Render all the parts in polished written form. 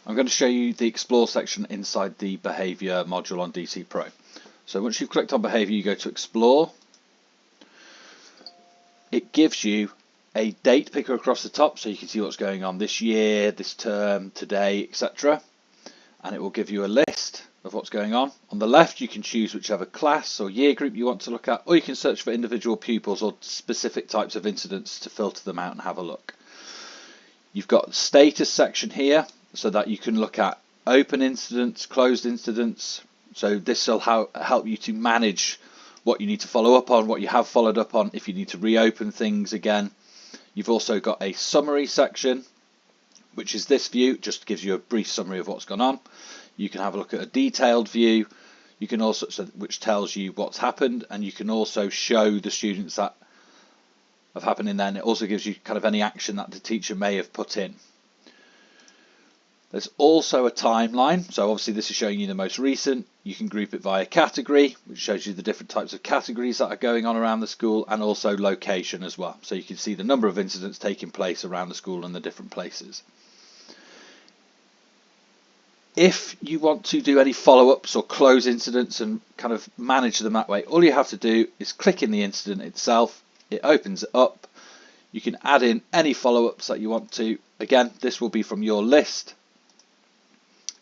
I'm going to show you the Explore section inside the Behaviour module on DCPro. So once you've clicked on Behaviour, you go to Explore. It gives you a date picker across the top so you can see what's going on this year, this term, today, etc. And it will give you a list of what's going on. On the left, you can choose whichever class or year group you want to look at, or you can search for individual pupils or specific types of incidents to filter them out and have a look. You've got the status section here so that you can look at open incidents, closed incidents. So this will help you to manage what you need to follow up on, what you have followed up on, if you need to reopen things again. You've also got a summary section, which is this view, just gives you a brief summary of what's gone on. You can have a look at a detailed view. You can also, which tells you what's happened, and you can also show the students that have happened in there, and it also gives you kind of any action that the teacher may have put in. There's also a timeline, so obviously this is showing you the most recent. You can group it via category, which shows you the different types of categories that are going on around the school, and also location as well. So you can see the number of incidents taking place around the school and the different places. If you want to do any follow-ups or close incidents and kind of manage them that way, all you have to do is click in the incident itself. It opens it up. You can add in any follow-ups that you want to. Again, this will be from your list.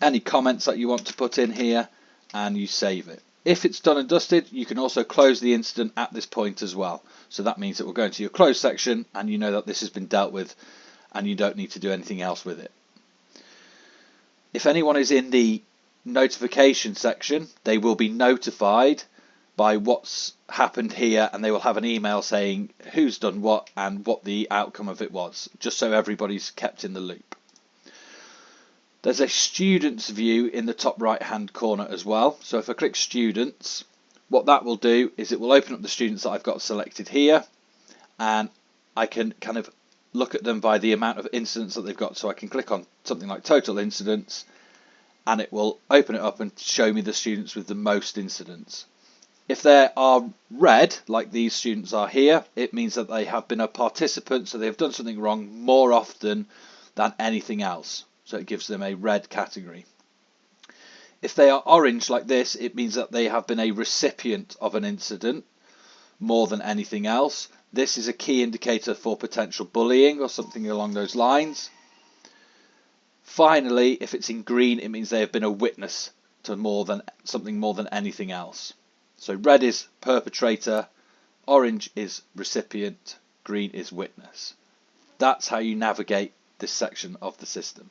Any comments that you want to put in here, and you save it. If it's done and dusted, you can also close the incident at this point as well. So that means it will go into your close section, and you know that this has been dealt with, and you don't need to do anything else with it. If anyone is in the notification section, they will be notified by what's happened here, and they will have an email saying who's done what and what the outcome of it was, just so everybody's kept in the loop. There's a students view in the top right hand corner as well. So if I click students, what that will do is it will open up the students that I've got selected here, and I can kind of look at them by the amount of incidents that they've got. So I can click on something like total incidents, and it will open it up and show me the students with the most incidents. If they are red, like these students are here, it means that they have been a participant, so they've done something wrong more often than anything else. So it gives them a red category. If they are orange like this, it means that they have been a recipient of an incident more than anything else. This is a key indicator for potential bullying or something along those lines. Finally, if it's in green, it means they have been a witness to something more than anything else. So red is perpetrator, orange is recipient, green is witness. That's how you navigate this section of the system.